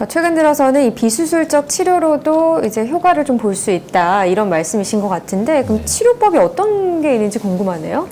그러니까 최근 들어서는 이 비수술적 치료로도 이제 효과를 좀 볼 수 있다 이런 말씀이신 것 같은데 그럼 네. 치료법이 어떤 게 있는지 궁금하네요.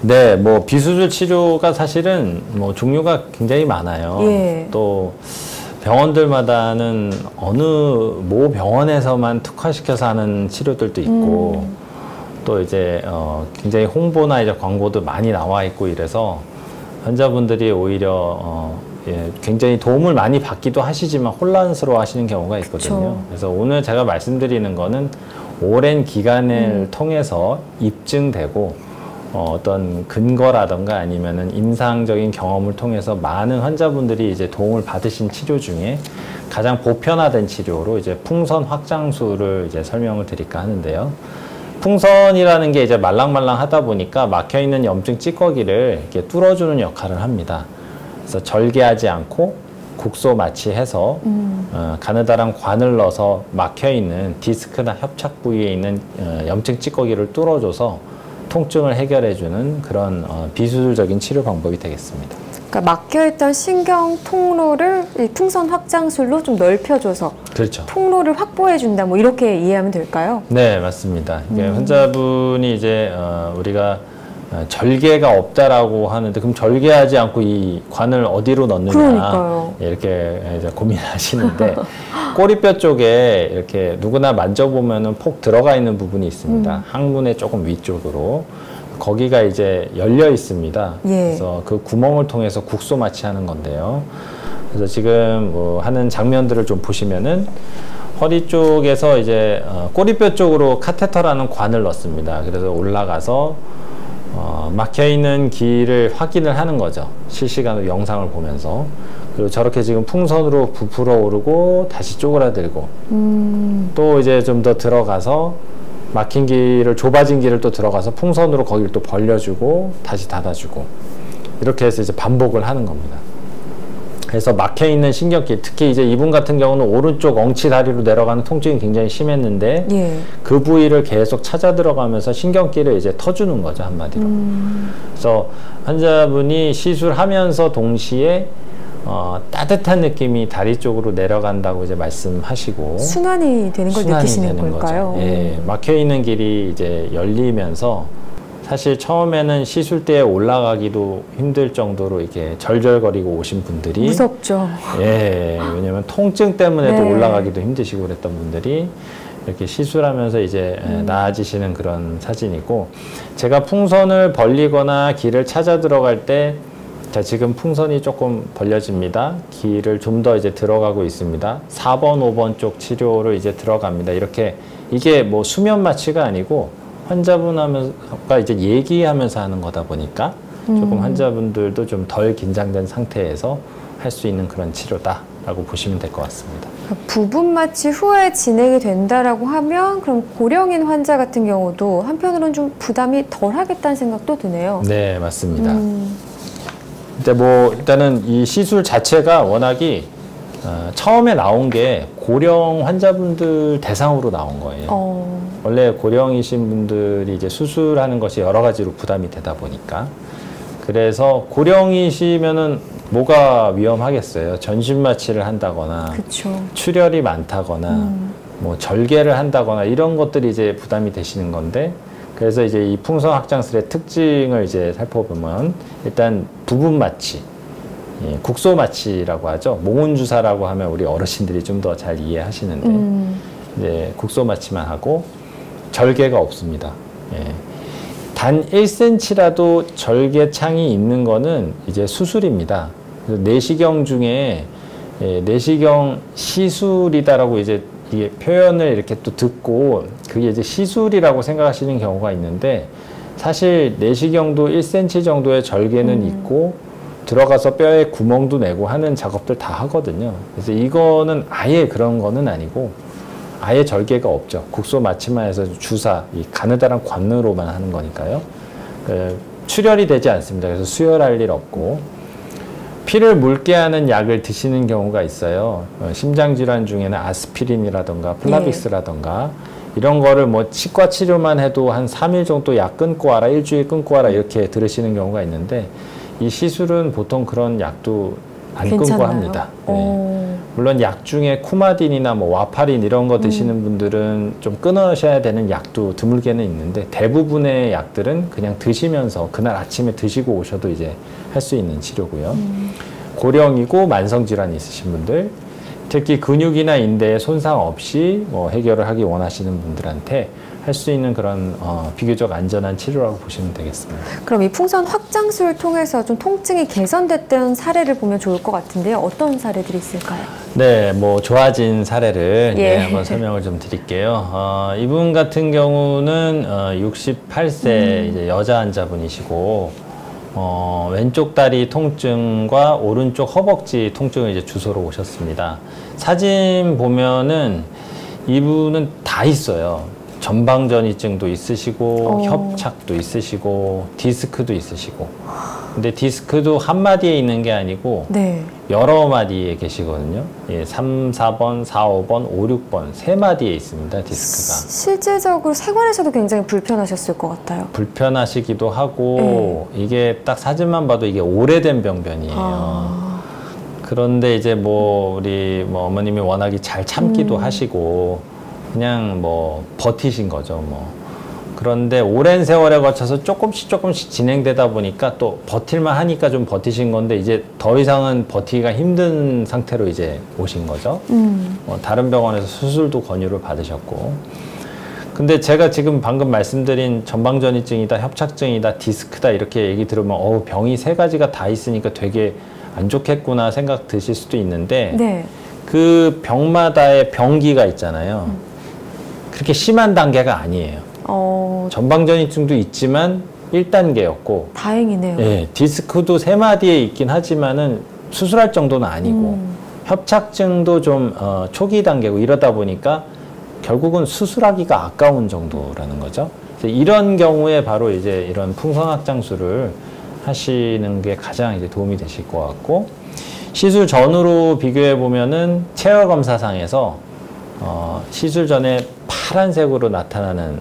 네, 뭐 비수술 치료가 사실은 뭐 종류가 굉장히 많아요. 예. 또 병원들마다는 어느 모 병원에서만 특화시켜서 하는 치료들도 있고 또 이제 굉장히 홍보나 이제 광고도 많이 나와 있고 이래서 환자분들이 오히려 예, 굉장히 도움을 많이 받기도 하시지만 혼란스러워 하시는 경우가 있거든요. 그쵸. 그래서 오늘 제가 말씀드리는 거는 오랜 기간을 통해서 입증되고 어떤 근거라던가 아니면은 임상적인 경험을 통해서 많은 환자분들이 이제 도움을 받으신 치료 중에 가장 보편화된 치료로 이제 풍선 확장술을 이제 설명을 드릴까 하는데요. 풍선이라는 게 이제 말랑말랑 하다 보니까 막혀있는 염증 찌꺼기를 이렇게 뚫어주는 역할을 합니다. 그래서 절개하지 않고 국소 마취해서 가느다란 관을 넣어서 막혀있는 디스크나 협착 부위에 있는 염증 찌꺼기를 뚫어줘서 통증을 해결해주는 그런 비수술적인 치료 방법이 되겠습니다. 그러니까 막혀있던 신경 통로를 이 풍선 확장술로 좀 넓혀줘서 그렇죠. 통로를 확보해준다 뭐 이렇게 이해하면 될까요? 네, 맞습니다. 이게 환자분이 이제 우리가 절개가 없다라고 하는데 그럼 절개하지 않고 이 관을 어디로 넣느냐 그러니까요. 이렇게 이제 고민하시는데 꼬리뼈 쪽에 이렇게 누구나 만져보면은 폭 들어가 있는 부분이 있습니다. 항문의 조금 위쪽으로 거기가 이제 열려 있습니다. 예. 그래서 그 구멍을 통해서 국소 마취하는 건데요. 그래서 지금 뭐 하는 장면들을 좀 보시면은 허리 쪽에서 이제 꼬리뼈 쪽으로 카테터라는 관을 넣습니다. 그래서 올라가서 막혀있는 길을 확인을 하는 거죠. 실시간으로 영상을 보면서. 그리고 저렇게 지금 풍선으로 부풀어 오르고 다시 쪼그라들고 또 이제 좀 더 들어가서 막힌 길을 좁아진 길을 또 들어가서 풍선으로 거기를 또 벌려주고 다시 닫아주고 이렇게 해서 이제 반복을 하는 겁니다. 그래서 막혀있는 신경길, 특히 이제 이분 같은 경우는 오른쪽 엉치 다리로 내려가는 통증이 굉장히 심했는데 예. 그 부위를 계속 찾아 들어가면서 신경길을 이제 터주는 거죠, 한마디로. 그래서 환자분이 시술하면서 동시에 따뜻한 느낌이 다리 쪽으로 내려간다고 이제 말씀하시고 순환이 되는 걸 느끼시는 걸까요? 예, 막혀있는 길이 이제 열리면서 사실 처음에는 시술대에 올라가기도 힘들 정도로 이렇게 절절거리고 오신 분들이 무섭죠. 예, 왜냐면 통증 때문에 네. 또 올라가기도 힘드시고 그랬던 분들이 이렇게 시술하면서 이제 나아지시는 그런 사진이고 제가 풍선을 벌리거나 길을 찾아 들어갈 때 자, 지금 풍선이 조금 벌려집니다. 길을 좀 더 이제 들어가고 있습니다. 4번, 5번 쪽 치료를 이제 들어갑니다. 이렇게 이게 뭐 수면 마취가 아니고 환자분하고가 이제 얘기하면서 하는 거다 보니까 조금 환자분들도 좀 덜 긴장된 상태에서 할 수 있는 그런 치료다라고 보시면 될 것 같습니다. 부분 마취 후에 진행이 된다라고 하면 그럼 고령인 환자 같은 경우도 한편으로는 좀 부담이 덜 하겠다는 생각도 드네요. 네, 맞습니다. 근데 뭐 일단은 이 시술 자체가 워낙이 처음에 나온 게 고령 환자분들 대상으로 나온 거예요. 원래 고령이신 분들이 이제 수술하는 것이 여러 가지로 부담이 되다 보니까 그래서 고령이시면은 뭐가 위험하겠어요? 전신 마취를 한다거나 그쵸. 출혈이 많다거나 뭐 절개를 한다거나 이런 것들이 이제 부담이 되시는 건데 그래서 이제 이 풍선 확장술의 특징을 이제 살펴보면 일단 부분 마취, 예, 국소 마취라고 하죠. 몽운 주사라고 하면 우리 어르신들이 좀 더 잘 이해하시는데 이제 국소 마취만 하고 절개가 없습니다. 예. 단 1cm라도 절개창이 있는 거는 이제 수술입니다. 그래서 내시경 중에 예, 내시경 시술이다라고 이제 이게 표현을 이렇게 또 듣고 그게 이제 시술이라고 생각하시는 경우가 있는데 사실 내시경도 1cm 정도의 절개는 있고 들어가서 뼈에 구멍도 내고 하는 작업들 다 하거든요. 그래서 이거는 아예 그런 거는 아니고 아예 절개가 없죠. 국소 마취만 해서 주사, 이 가느다란 관으로만 하는 거니까요. 출혈이 되지 않습니다. 그래서 수혈할 일 없고 피를 묽게 하는 약을 드시는 경우가 있어요. 심장질환 중에는 아스피린이라던가 플라빅스라던가 이런 거를 뭐 치과 치료만 해도 한 3일 정도 약 끊고 와라, 일주일 끊고 와라 이렇게 들으시는 경우가 있는데 이 시술은 보통 그런 약도 안 괜찮나요? 끊고 합니다. 네. 물론 약 중에 쿠마딘이나 뭐 와파린 이런 거 드시는 분들은 좀 끊으셔야 되는 약도 드물게는 있는데 대부분의 약들은 그냥 드시면서 그날 아침에 드시고 오셔도 이제 할 수 있는 치료고요. 고령이고 만성질환이 있으신 분들, 특히 근육이나 인대에 손상 없이 뭐 해결을 하기 원하시는 분들한테 할 수 있는 그런 비교적 안전한 치료라고 보시면 되겠습니다. 그럼 이 풍선 확장술을 통해서 좀 통증이 개선됐던 사례를 보면 좋을 것 같은데요. 어떤 사례들이 있을까요? 네, 뭐 좋아진 사례를 예. 한번 설명을 좀 드릴게요. 이분 같은 경우는 68세 이제 여자 환자분이시고 왼쪽 다리 통증과 오른쪽 허벅지 통증을 이제 주소로 오셨습니다. 사진 보면은 이분은 다 있어요. 전방전이증도 있으시고 협착도 있으시고 디스크도 있으시고. 근데 디스크도 한 마디에 있는 게 아니고 네. 여러 마디에 계시거든요. 예, 3, 4번, 4, 5번, 5, 6번 세 마디에 있습니다. 디스크가. 실제적으로 생활에서도 굉장히 불편하셨을 것 같아요. 불편하시기도 하고 이게 딱 사진만 봐도 이게 오래된 병변이에요. 그런데 이제 뭐 우리 뭐 어머님이 워낙에 잘 참기도 하시고 그냥 뭐 버티신 거죠. 뭐 그런데 오랜 세월에 거쳐서 조금씩 진행되다 보니까 또 버틸만 하니까 좀 버티신 건데 이제 더 이상은 버티기가 힘든 상태로 이제 오신 거죠. 다른 병원에서 수술도 권유를 받으셨고. 근데 제가 지금 방금 말씀드린 전방전이증이다, 협착증이다, 디스크다 이렇게 얘기 들으면 병이 세 가지가 다 있으니까 되게 안 좋겠구나 생각 드실 수도 있는데 네. 그 병마다의 병기가 있잖아요. 그렇게 심한 단계가 아니에요. 전방전이증도 있지만 1단계였고 다행이네요. 예, 디스크도 세 마디에 있긴 하지만은 수술할 정도는 아니고 협착증도 좀 초기 단계고 이러다 보니까 결국은 수술하기가 아까운 정도라는 거죠. 이런 경우에 바로 이제 이런 풍선확장술을 하시는 게 가장 이제 도움이 되실 것 같고, 시술 전후로 비교해 보면은 체열 검사상에서 시술 전에 파란색으로 나타나는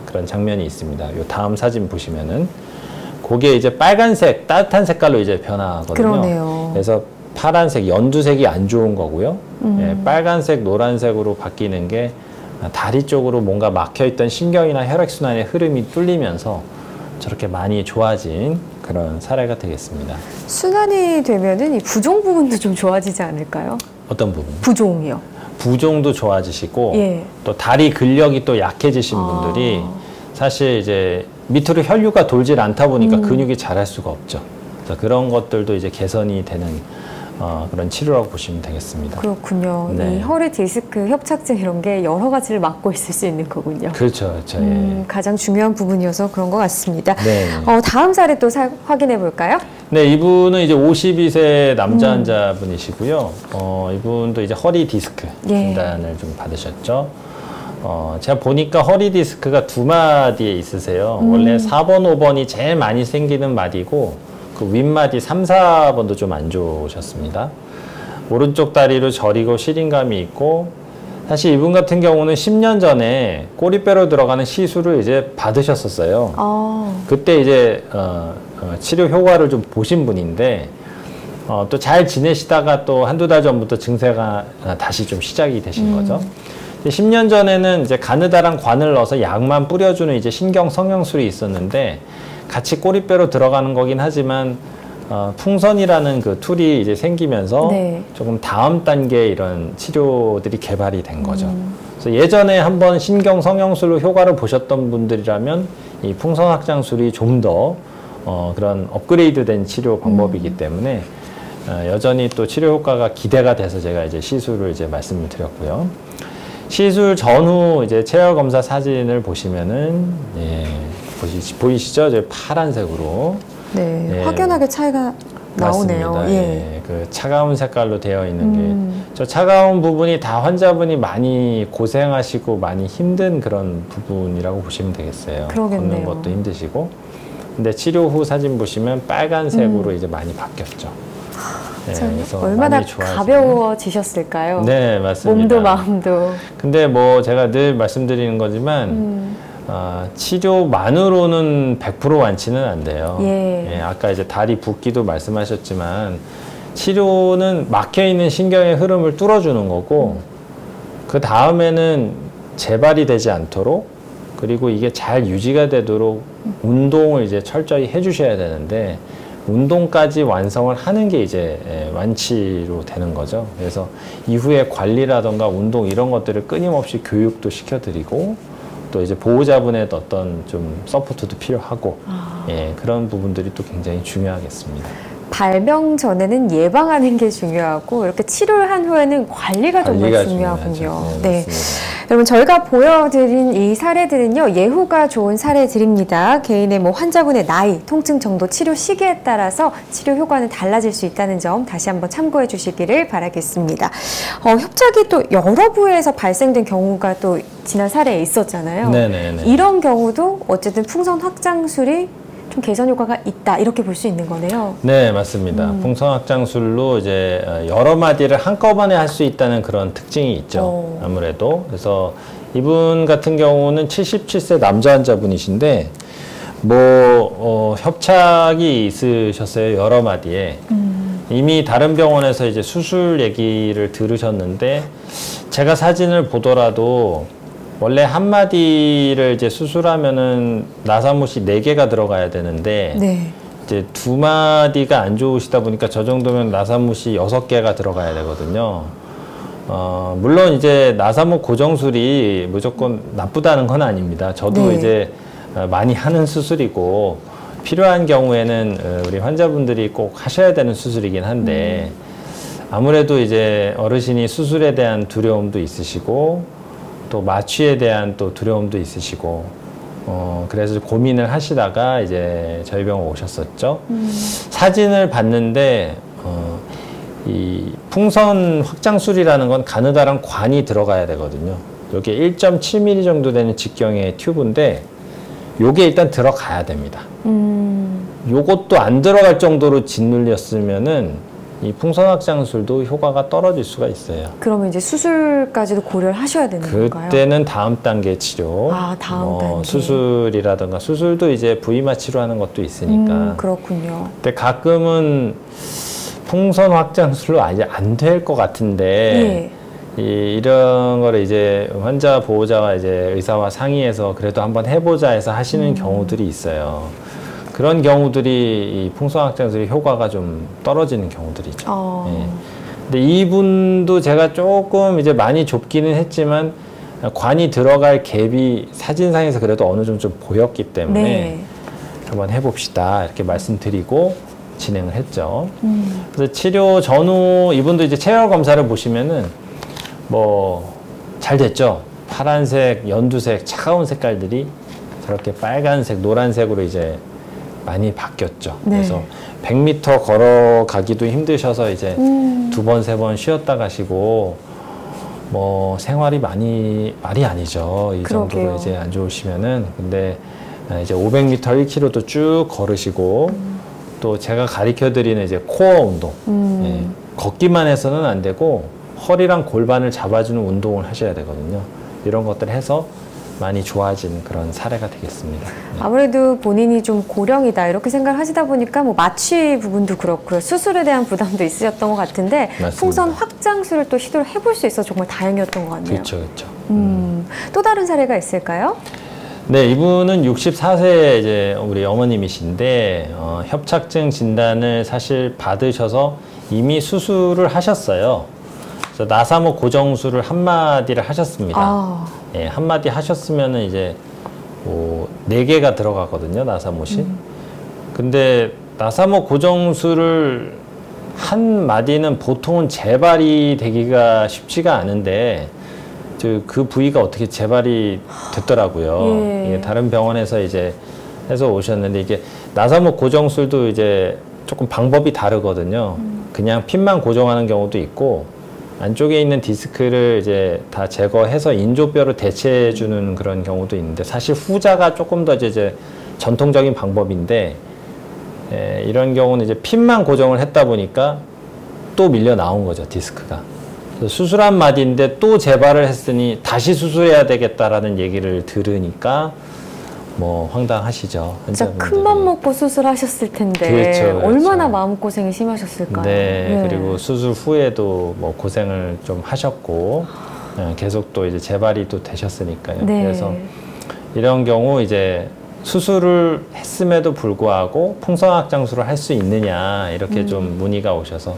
그런 장면이 있습니다. 요 다음 사진 보시면은 그게 이제 빨간색 따뜻한 색깔로 이제 변하거든요. 그러네요. 그래서 파란색 연두색이 안 좋은 거고요. 예, 빨간색 노란색으로 바뀌는 게 다리 쪽으로 뭔가 막혀있던 신경이나 혈액순환의 흐름이 뚫리면서 저렇게 많이 좋아진 그런 사례가 되겠습니다. 순환이 되면은 이 부종 부분도 좀 좋아지지 않을까요? 어떤 부분? 부종이요. 부종도 좋아지시고 예. 또 다리 근력이 또 약해지신 분들이 사실 이제 밑으로 혈류가 돌질 않다 보니까 근육이 자랄 수가 없죠. 그래서 그런 것들도 이제 개선이 되는 그런 치료라고 보시면 되겠습니다. 그렇군요. 네. 이 허리 디스크, 협착증 이런 게 여러 가지를 맡고 있을 수 있는 거군요. 그렇죠. 그렇죠. 예. 가장 중요한 부분이어서 그런 것 같습니다. 네. 다음 사례 또 확인해 볼까요? 네, 이분은 이제 52세 남자 환자분이시고요. 이분도 이제 허리 디스크 예. 진단을 좀 받으셨죠. 제가 보니까 허리 디스크가 두 마디에 있으세요. 원래 4번, 5번이 제일 많이 생기는 마디고 그 윗마디 3, 4번도 좀 안 좋으셨습니다. 오른쪽 다리로 저리고 시린감이 있고, 사실 이분 같은 경우는 10년 전에 꼬리뼈로 들어가는 시술을 이제 받으셨었어요. 그때 이제 치료 효과를 좀 보신 분인데 또 잘 지내시다가 또 한두 달 전부터 증세가 다시 좀 시작이 되신 거죠. 10년 전에는 이제 가느다란 관을 넣어서 약만 뿌려주는 이제 신경 성형술이 있었는데 같이 꼬리뼈로 들어가는 거긴 하지만 풍선이라는 그 툴이 이제 생기면서 네. 조금 다음 단계 이런 치료들이 개발이 된 거죠. 그래서 예전에 한번 신경 성형술로 효과를 보셨던 분들이라면 이 풍선 확장술이 좀 더 그런 업그레이드된 치료 방법이기 때문에 여전히 또 치료 효과가 기대가 돼서 제가 이제 시술을 이제 말씀을 드렸고요. 시술 전후 이제 체열 검사 사진을 보시면은 예, 보이시죠? 이제 파란색으로. 네, 예. 확연하게 차이가 나오네요. 맞습니다. 예. 예, 그 차가운 색깔로 되어 있는 게, 저 차가운 부분이 다 환자분이 많이 고생하시고 많이 힘든 그런 부분이라고 보시면 되겠어요. 그러겠네요. 걷는 것도 힘드시고. 근데 치료 후 사진 보시면 빨간색으로 이제 많이 바뀌었죠. 네, 그래서 얼마나 많이 좋아지는. 가벼워지셨을까요? 네, 맞습니다. 몸도 마음도. 근데 뭐 제가 늘 말씀드리는 거지만 치료만으로는 100% 완치는 안 돼요. 예. 아까 이제 다리 붓기도 말씀하셨지만 치료는 막혀있는 신경의 흐름을 뚫어주는 거고 그 다음에는 재발이 되지 않도록 그리고 이게 잘 유지가 되도록 운동을 이제 철저히 해주셔야 되는데 운동까지 완성을 하는 게 이제 완치로 되는 거죠. 그래서 이후에 관리라던가 운동 이런 것들을 끊임없이 교육도 시켜드리고 또 이제 보호자분의 어떤 좀 서포트도 필요하고 예, 그런 부분들이 또 굉장히 중요하겠습니다. 발병 전에는 예방하는 게 중요하고 이렇게 치료를 한 후에는 관리가 정말 중요하군요. 네, 여러분 저희가 보여드린 이 사례들은요 예후가 좋은 사례들입니다. 개인의 환자분의 나이, 통증 정도, 치료 시기에 따라서 치료 효과는 달라질 수 있다는 점 다시 한번 참고해 주시기를 바라겠습니다. 협착이 또 여러 부위에서 발생된 경우가 또 지난 사례에 있었잖아요. 네네네. 이런 경우도 어쨌든 풍선 확장술이 좀 개선 효과가 있다 이렇게 볼 수 있는 거네요. 네, 맞습니다. 풍선 확장술로 이제 여러 마디를 한꺼번에 할 수 있다는 그런 특징이 있죠. 아무래도 그래서 이분 같은 경우는 77세 남자 환자분이신데 협착이 있으셨어요. 여러 마디에 이미 다른 병원에서 이제 수술 얘기를 들으셨는데 제가 사진을 보더라도 원래 한 마디를 이제 수술하면은 나사못이 4개가 들어가야 되는데 네. 이제 2마디가 안 좋으시다 보니까 저 정도면 나사못이 6개가 들어가야 되거든요. 물론 이제 나사못 고정술이 무조건 나쁘다는 건 아닙니다. 저도 네. 이제 많이 하는 수술이고 필요한 경우에는 우리 환자분들이 꼭 하셔야 되는 수술이긴 한데 아무래도 이제 어르신이 수술에 대한 두려움도 있으시고 또 마취에 대한 또 두려움도 있으시고 그래서 고민을 하시다가 이제 저희 병원 오셨었죠. 사진을 봤는데 이 풍선 확장술이라는 건 가느다란 관이 들어가야 되거든요. 이게 1.7mm 정도 되는 직경의 튜브인데 요게 일단 들어가야 됩니다. 요것도 안 들어갈 정도로 짓눌렸으면은 이 풍선 확장술도 효과가 떨어질 수가 있어요. 그러면 이제 수술까지도 고려를 하셔야 되는 건가요? 그때는 다음 단계 치료. 다음 단계. 수술이라든가 수술도 이제 부위마 치료하는 것도 있으니까. 그렇군요. 근데 가끔은 풍선 확장술로 아예 안 될 것 같은데 이런 거를 이제 환자 보호자와 이제 의사와 상의해서 그래도 한번 해보자 해서 하시는 경우들이 있어요. 그런 경우들이 이 풍선 확장술의 효과가 좀 떨어지는 경우들이죠. 예. 근데 이분도 제가 조금 이제 많이 좁기는 했지만 관이 들어갈 갭이 사진상에서 그래도 어느 정도 좀 보였기 때문에 한번 해봅시다 이렇게 말씀드리고 진행을 했죠. 그래서 치료 전후 이분도 이제 체열 검사를 보시면은 잘 됐죠. 파란색, 연두색, 차가운 색깔들이 저렇게 빨간색, 노란색으로 이제 많이 바뀌었죠. 그래서 100m 걸어가기도 힘드셔서 이제 2번, 3번 쉬었다 가시고 생활이 말이 아니죠. 이 정도로 이제 안 좋으시면은. 근데 이제 500m, 1km도 쭉 걸으시고 또 제가 가르쳐 드리는 이제 코어 운동. 예, 걷기만 해서는 안 되고 허리랑 골반을 잡아주는 운동을 하셔야 되거든요. 이런 것들 해서 많이 좋아진 그런 사례가 되겠습니다. 아무래도 본인이 좀 고령이다 이렇게 생각을 하시다 보니까 마취 부분도 그렇고요. 수술에 대한 부담도 있으셨던 것 같은데 맞습니다. 풍선 확장술을 또 시도를 해볼 수 있어서 정말 다행이었던 것 같네요. 그렇죠. 그렇죠. 또 다른 사례가 있을까요? 네, 이분은 64세 이제 우리 어머님이신데 협착증 진단을 사실 받으셔서 이미 수술을 하셨어요. 그래서 나사목 고정술을 한마디를 하셨습니다. 예, 한마디 하셨으면은 이제 4개가 들어가거든요, 나사못이. 근데 나사목 고정술을 한 마디는 보통은 재발이 되기가 쉽지가 않은데 그 부위가 어떻게 재발이 됐더라고요. 이게 다른 병원에서 이제 해서 오셨는데 이게 나사목 고정술도 이제 조금 방법이 다르거든요. 그냥 핀만 고정하는 경우도 있고 안쪽에 있는 디스크를 이제 다 제거해서 인조뼈를 대체해 주는 그런 경우도 있는데 사실 후자가 조금 더 이제 전통적인 방법인데 이런 경우는 이제 핀만 고정을 했다 보니까 또 밀려 나온 거죠, 디스크가. 그래서 수술한 마디인데 또 재발을 했으니 다시 수술해야 되겠다라는 얘기를 들으니까 뭐 황당하시죠. 진짜 환자분들이. 큰 맘 먹고 수술하셨을 텐데 그렇죠. 얼마나 마음고생이 심하셨을까요? 네, 그리고 수술 후에도 뭐 고생을 좀 하셨고 계속 또 이제 재발이 또 되셨으니까요. 네. 그래서 이런 경우 이제 수술을 했음에도 불구하고 풍성확장술을 할 수 있느냐 이렇게 좀 문의가 오셔서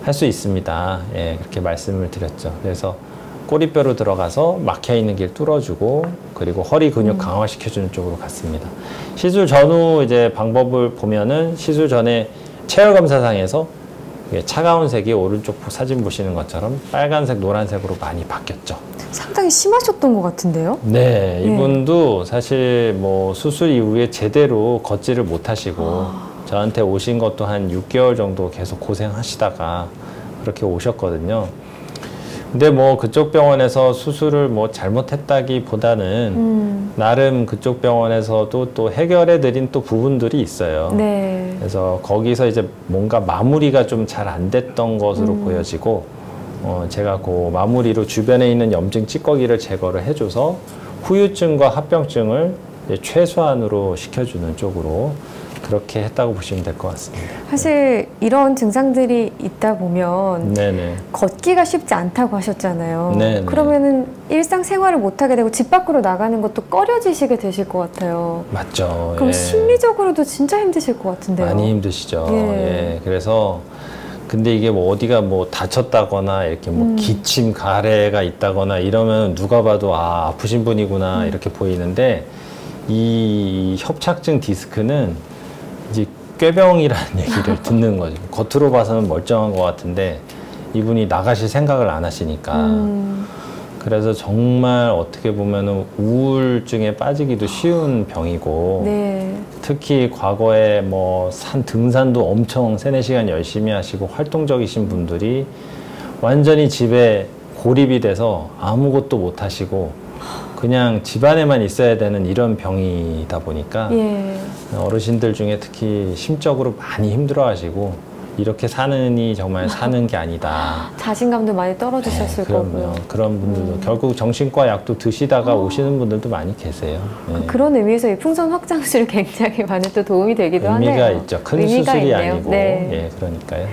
할 수 있습니다. 예, 그렇게 말씀을 드렸죠. 그래서 꼬리뼈로 들어가서 막혀 있는 길 뚫어주고 그리고 허리 근육 강화시켜주는 쪽으로 갔습니다. 시술 전후 이제 방법을 보면은 시술 전에 체열 검사상에서 차가운 색이 오른쪽 사진 보시는 것처럼 빨간색, 노란색으로 많이 바뀌었죠. 상당히 심하셨던 것 같은데요? 네, 이분도 사실 뭐 수술 이후에 제대로 걷지를 못하시고 저한테 오신 것도 한 6개월 정도 계속 고생하시다가 그렇게 오셨거든요. 근데 뭐 그쪽 병원에서 수술을 뭐 잘못했다기보다는 나름 그쪽 병원에서도 또 해결해 드린 또 부분들이 있어요. 네. 그래서 거기서 이제 뭔가 마무리가 좀 잘 안 됐던 것으로 보여지고 제가 그 마무리로 주변에 있는 염증 찌꺼기를 제거를 해줘서 후유증과 합병증을 이제 최소한으로 시켜주는 쪽으로 그렇게 했다고 보시면 될 것 같습니다. 사실 이런 증상들이 있다 보면 네네. 걷기가 쉽지 않다고 하셨잖아요. 네네. 그러면은 일상생활을 못하게 되고 집 밖으로 나가는 것도 꺼려지시게 되실 것 같아요. 맞죠. 그럼 예. 심리적으로도 진짜 힘드실 것 같은데요. 많이 힘드시죠. 예. 예. 그래서 근데 이게 뭐 어디가 뭐 다쳤다거나 이렇게 뭐 기침 가래가 있다거나 이러면 누가 봐도 아, 아프신 분이구나 이렇게 보이는데 이 협착증 디스크는 이제 꾀병이라는 얘기를 듣는 거죠. 겉으로 봐서는 멀쩡한 것 같은데 이분이 나가실 생각을 안 하시니까. 그래서 정말 어떻게 보면은 우울증에 빠지기도 쉬운 병이고 네. 특히 과거에 뭐 산 등산도 엄청 3-4시간 열심히 하시고 활동적이신 분들이 완전히 집에 고립이 돼서 아무것도 못 하시고 그냥 집안에만 있어야 되는 이런 병이다 보니까 예. 어르신들 중에 특히 심적으로 많이 힘들어하시고 이렇게 사느니 정말 사는 게 아니다. 자신감도 많이 떨어지셨을 거고요. 그런 분들도 결국 정신과 약도 드시다가 오시는 분들도 많이 계세요. 네. 그런 의미에서 이 풍선 확장술이 굉장히 많은 또 도움이 되기도 하네요. 의미가 있죠. 큰 의미가 수술이 있네요. 아니고. 네. 예, 그러니까요.